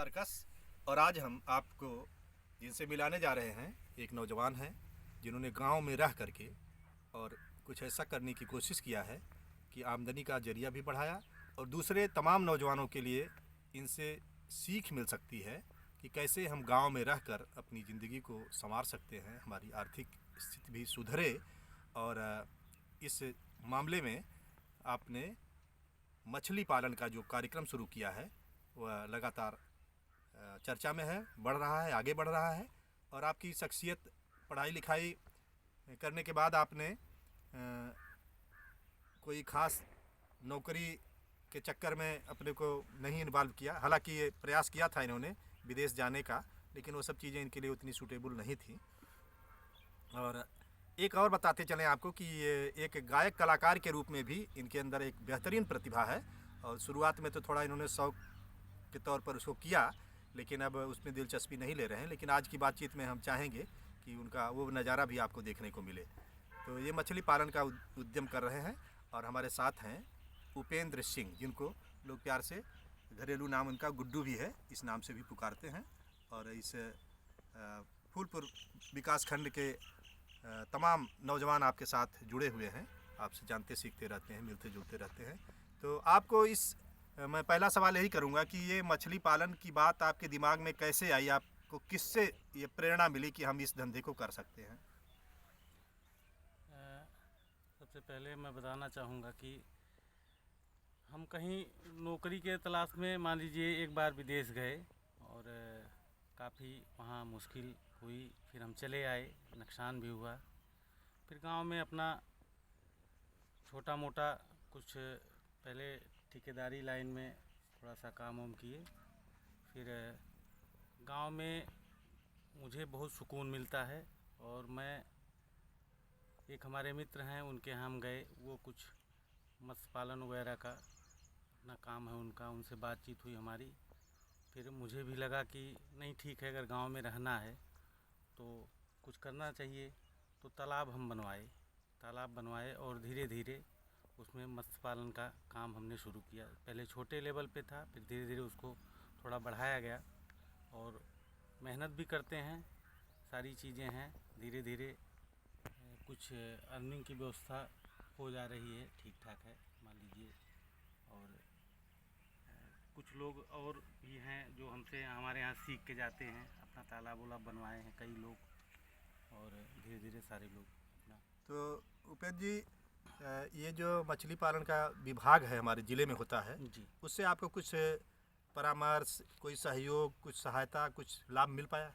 तर्कस। और आज हम आपको जिनसे मिलाने जा रहे हैं, एक नौजवान हैं जिन्होंने गांव में रह करके और कुछ ऐसा करने की कोशिश किया है कि आमदनी का जरिया भी बढ़ाया और दूसरे तमाम नौजवानों के लिए इनसे सीख मिल सकती है कि कैसे हम गांव में रहकर अपनी ज़िंदगी को संवार सकते हैं, हमारी आर्थिक स्थिति भी सुधरे। और इस मामले में आपने मछली पालन का जो कार्यक्रम शुरू किया है वह लगातार चर्चा में है, बढ़ रहा है, आगे बढ़ रहा है। और आपकी शख्सियत पढ़ाई लिखाई करने के बाद आपने कोई ख़ास नौकरी के चक्कर में अपने को नहीं इन्वॉल्व किया। हालांकि ये प्रयास किया था इन्होंने विदेश जाने का, लेकिन वो सब चीज़ें इनके लिए उतनी सूटेबल नहीं थी। और एक और बताते चलें आपको कि ये एक गायक कलाकार के रूप में भी इनके अंदर एक बेहतरीन प्रतिभा है। और शुरुआत में तो थोड़ा इन्होंने शौक के तौर पर उसको किया, लेकिन अब उसमें दिलचस्पी नहीं ले रहे हैं। लेकिन आज की बातचीत में हम चाहेंगे कि उनका वो नज़ारा भी आपको देखने को मिले। तो ये मछली पालन का उद्यम कर रहे हैं और हमारे साथ हैं उपेंद्र सिंह, जिनको लोग प्यार से घरेलू नाम उनका गुड्डू भी है, इस नाम से भी पुकारते हैं। और इस फूलपुर विकास खंड के तमाम नौजवान आपके साथ जुड़े हुए हैं, आपसे जानते सीखते रहते हैं, मिलते जुलते रहते हैं। तो आपको मैं पहला सवाल यही करूंगा कि ये मछली पालन की बात आपके दिमाग में कैसे आई, आपको किससे ये प्रेरणा मिली कि हम इस धंधे को कर सकते हैं? सबसे पहले मैं बताना चाहूँगा कि हम कहीं नौकरी के तलाश में मान लीजिए एक बार विदेश गए और काफ़ी वहाँ मुश्किल हुई, फिर हम चले आए, नुकसान भी हुआ। फिर गांव में अपना छोटा मोटा कुछ पहले ठेकेदारी लाइन में थोड़ा सा काम वाम किए। फिर गांव में मुझे बहुत सुकून मिलता है और मैं एक हमारे मित्र हैं उनके यहाँ हम गए, वो कुछ मत्स्य पालन वगैरह का अपना काम है उनका, उनसे बातचीत हुई हमारी। फिर मुझे भी लगा कि नहीं ठीक है, अगर गांव में रहना है तो कुछ करना चाहिए। तो तालाब बनवाए और धीरे धीरे उसमें मत्स्य पालन का काम हमने शुरू किया। पहले छोटे लेवल पे था, फिर धीरे धीरे उसको थोड़ा बढ़ाया गया और मेहनत भी करते हैं, सारी चीज़ें हैं। धीरे धीरे कुछ अर्निंग की व्यवस्था हो जा रही है, ठीक ठाक है मान लीजिए। और कुछ लोग और भी हैं जो हमसे हमारे यहाँ सीख के जाते हैं, अपना तालाब वालाब बनवाए हैं कई लोग, और धीरे धीरे सारे लोग अपना। तो उपेंद्र जी, ये जो मछली पालन का विभाग है हमारे ज़िले में होता है जी, उससे आपको कुछ परामर्श, कोई सहयोग, कुछ सहायता, कुछ लाभ मिल पाया?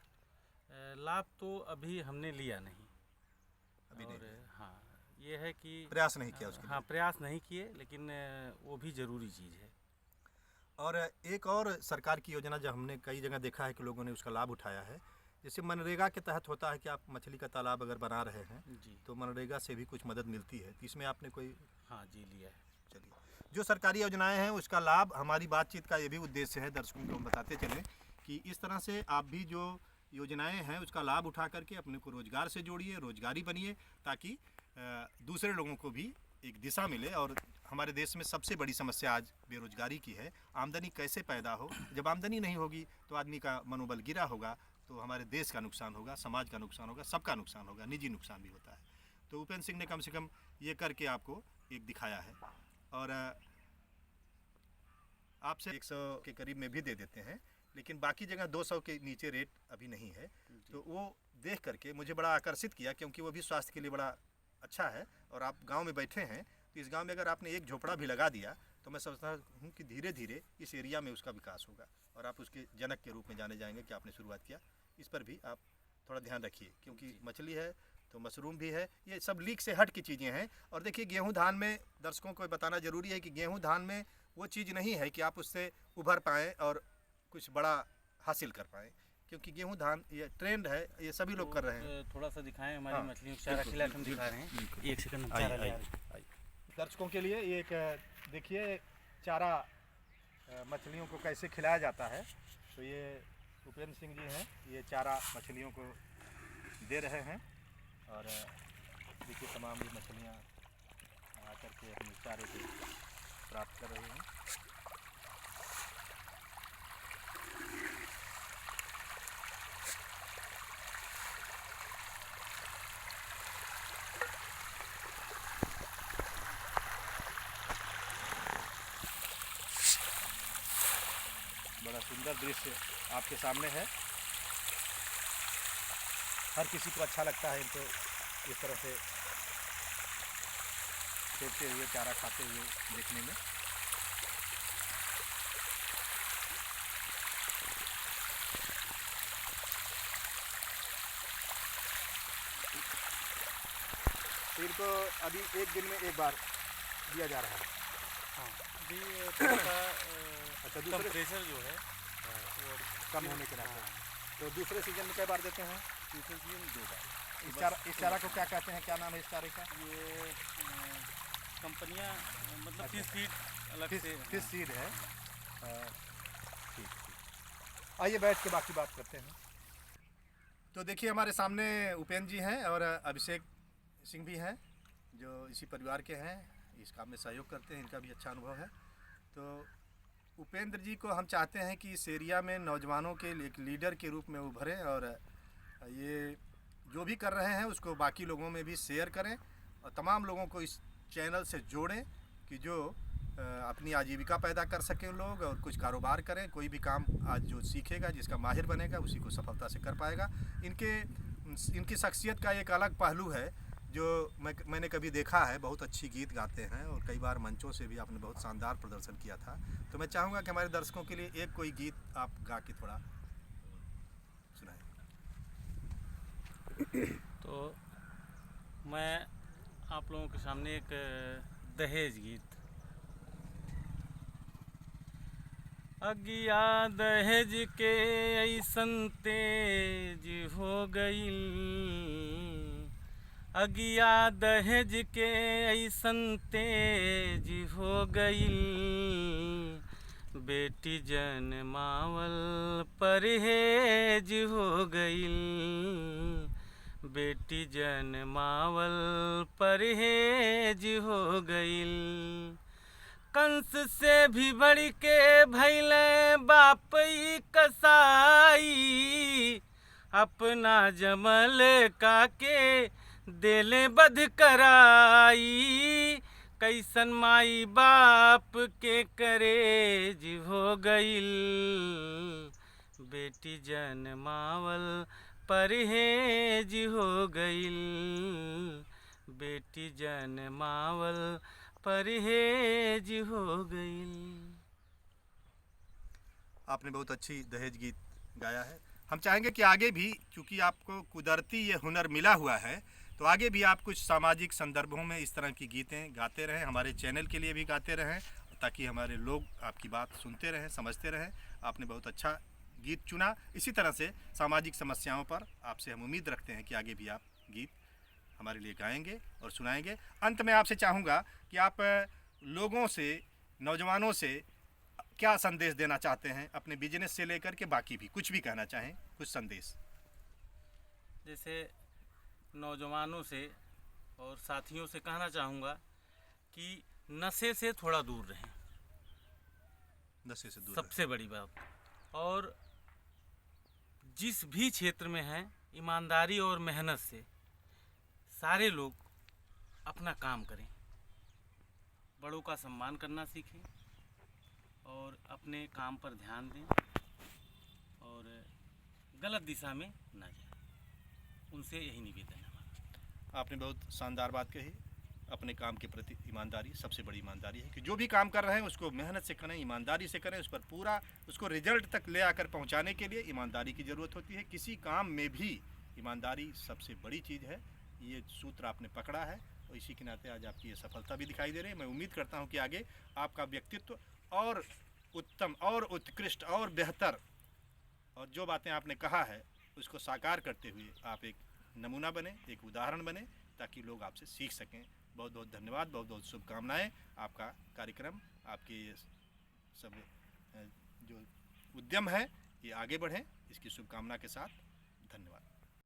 लाभ तो अभी हमने लिया नहीं अभी और नहीं, हाँ ये है कि प्रयास नहीं किया उसके हाँ लिए। प्रयास नहीं किए, लेकिन वो भी ज़रूरी चीज़ है। और एक और सरकार की योजना जो हमने कई जगह देखा है कि लोगों ने उसका लाभ उठाया है, जैसे मनरेगा के तहत होता है कि आप मछली का तालाब अगर बना रहे हैं जी, तो मनरेगा से भी कुछ मदद मिलती है। तो इसमें आपने कोई? हाँ जी लिया है। चलिए, जो सरकारी योजनाएं हैं उसका लाभ, हमारी बातचीत का ये भी उद्देश्य है, दर्शकों को हम बताते चलें कि इस तरह से आप भी जो योजनाएं हैं उसका लाभ उठा करके अपने को रोज़गार से जोड़िए, रोजगारी बनिए, ताकि दूसरे लोगों को भी एक दिशा मिले। और हमारे देश में सबसे बड़ी समस्या आज बेरोजगारी की है। आमदनी कैसे पैदा हो? जब आमदनी नहीं होगी तो आदमी का मनोबल गिरा होगा, तो हमारे देश का नुकसान होगा, समाज का नुकसान होगा, सबका नुकसान होगा, निजी नुकसान भी होता है। तो उपेंद्र सिंह ने कम से कम ये करके आपको एक दिखाया है। और आपसे 100 के करीब में भी दे देते हैं, लेकिन बाकी जगह 200 के नीचे रेट अभी नहीं है। तो वो देख करके मुझे बड़ा आकर्षित किया, क्योंकि वो भी स्वास्थ्य के लिए बड़ा अच्छा है। और आप गांव में बैठे हैं, तो इस गांव में अगर आपने एक झोपड़ा भी लगा दिया तो मैं समझता हूँ कि धीरे धीरे इस एरिया में उसका विकास होगा और आप उसके जनक के रूप में जाने जाएंगे कि आपने शुरुआत किया। इस पर भी आप थोड़ा ध्यान रखिए, क्योंकि मछली है तो मशरूम भी है, ये सब लीक से हट की चीज़ें हैं। और देखिए, गेहूँ धान में दर्शकों को बताना ज़रूरी है कि गेहूँ धान में वो चीज़ नहीं है कि आप उससे उभर पाएँ और कुछ बड़ा हासिल कर पाएँ, क्योंकि गेहूँ धान ये ट्रेंड है, ये सभी लोग कर रहे हैं। थोड़ा सा दिखाएं हमारी हाँ, मछलियों को चारा खिला हम दिखा रहे हैं। एक सेकंड हम चारा ले आ रहे हैं। दर्शकों के लिए एक देखिए चारा मछलियों को कैसे खिलाया जाता है। तो ये उपेंद्र सिंह जी हैं, ये चारा मछलियों को दे रहे हैं। और देखिए तमाम ये मछलियाँ आकर के अपने चारे को प्राप्त कर रही हैं। बड़ा सुंदर दृश्य आपके सामने है। हर किसी को अच्छा लगता है इनको इस तरह से खेलते हुए, चारा खाते हुए देखने में। तो इनको अभी एक दिन में एक बार दिया जा रहा है। हाँ, अभी थोड़ा सा अच्छा, दूसरे टेम्परेचर जो है वो कम होने के नाते। हाँ, तो दूसरे सीजन में कई बार देते हैं? दूसरे सीजन 2 बार। इस चारा को क्या कहते हैं, क्या नाम है इस चारे का? ये कंपनियां मतलब अच्छा। फिश फीड अलग से फिश सीड है। ठीक ठीक। आइए बैठ के बाकी बात करते हैं। तो देखिए हमारे सामने उपेंद्र जी हैं और अभिषेक सिंह भी हैं, जो इसी परिवार के हैं, इस काम में सहयोग करते हैं, इनका भी अच्छा अनुभव है। तो उपेंद्र जी को हम चाहते हैं कि इस एरिया में नौजवानों के एक लीडर के रूप में उभरें और ये जो भी कर रहे हैं उसको बाकी लोगों में भी शेयर करें और तमाम लोगों को इस चैनल से जोड़ें कि जो अपनी आजीविका पैदा कर सकें लोग और कुछ कारोबार करें। कोई भी काम आज जो सीखेगा, जिसका माहिर बनेगा, उसी को सफलता से कर पाएगा। इनकी शख्सियत का एक अलग पहलू है जो मैंने कभी देखा है। बहुत अच्छी गीत गाते हैं और कई बार मंचों से भी आपने बहुत शानदार प्रदर्शन किया था। तो मैं चाहूँगा कि हमारे दर्शकों के लिए एक कोई गीत आप गा के थोड़ा सुनाएं। तो मैं आप लोगों के सामने एक दहेज गीत। अगिया दहेज के ऐसन तेज हो गईल, अगिया दहेज के ऐसन तेज हो गईल, बेटी जनमावल परहेज हो गईल, बेटी जनमावल परहेज हो गईल। कंस से भी बढ़ के भैले बाप ई कसाई, अपना जमल काके देले बध कराई, कैसन माई बाप के करेज हो गईल, बेटी जनमावल परहेज हो गईल, बेटी जनमावल परहेज हो गईल। आपने बहुत अच्छी दहेज गीत गाया है। हम चाहेंगे कि आगे भी, चूँकि आपको कुदरती ये हुनर मिला हुआ है, तो आगे भी आप कुछ सामाजिक संदर्भों में इस तरह की गीतें गाते रहें, हमारे चैनल के लिए भी गाते रहें, ताकि हमारे लोग आपकी बात सुनते रहें, समझते रहें। आपने बहुत अच्छा गीत चुना। इसी तरह से सामाजिक समस्याओं पर आपसे हम उम्मीद रखते हैं कि आगे भी आप गीत हमारे लिए गाएंगे और सुनाएंगे। अंत में आपसे चाहूँगा कि आप लोगों से, नौजवानों से क्या संदेश देना चाहते हैं, अपने बिजनेस से लेकर के बाकी भी कुछ भी कहना चाहें, कुछ संदेश। जैसे नौजवानों से और साथियों से कहना चाहूँगा कि नशे से थोड़ा दूर रहें, नशे से दूर सबसे बड़ी बात। और जिस भी क्षेत्र में हैं, ईमानदारी और मेहनत से सारे लोग अपना काम करें, बड़ों का सम्मान करना सीखें और अपने काम पर ध्यान दें और गलत दिशा में ना जाएं। उनसे यही निवेदन है हमारा। आपने बहुत शानदार बात कही। अपने काम के प्रति ईमानदारी सबसे बड़ी ईमानदारी है कि जो भी काम कर रहे हैं उसको मेहनत से करें, ईमानदारी से करें, उस पर पूरा उसको रिजल्ट तक ले आकर पहुंचाने के लिए ईमानदारी की ज़रूरत होती है। किसी काम में भी ईमानदारी सबसे बड़ी चीज़ है। ये सूत्र आपने पकड़ा है और इसी के नाते आज आपकी ये सफलता भी दिखाई दे रही है। मैं उम्मीद करता हूँ कि आगे आपका व्यक्तित्व और उत्तम और उत्कृष्ट और बेहतर, और जो बातें आपने कहा है उसको साकार करते हुए आप एक नमूना बने, एक उदाहरण बने, ताकि लोग आपसे सीख सकें। बहुत बहुत धन्यवाद, बहुत बहुत शुभकामनाएं। आपका कार्यक्रम, आपके ये सब जो उद्यम है ये आगे बढ़े, इसकी शुभकामना के साथ धन्यवाद।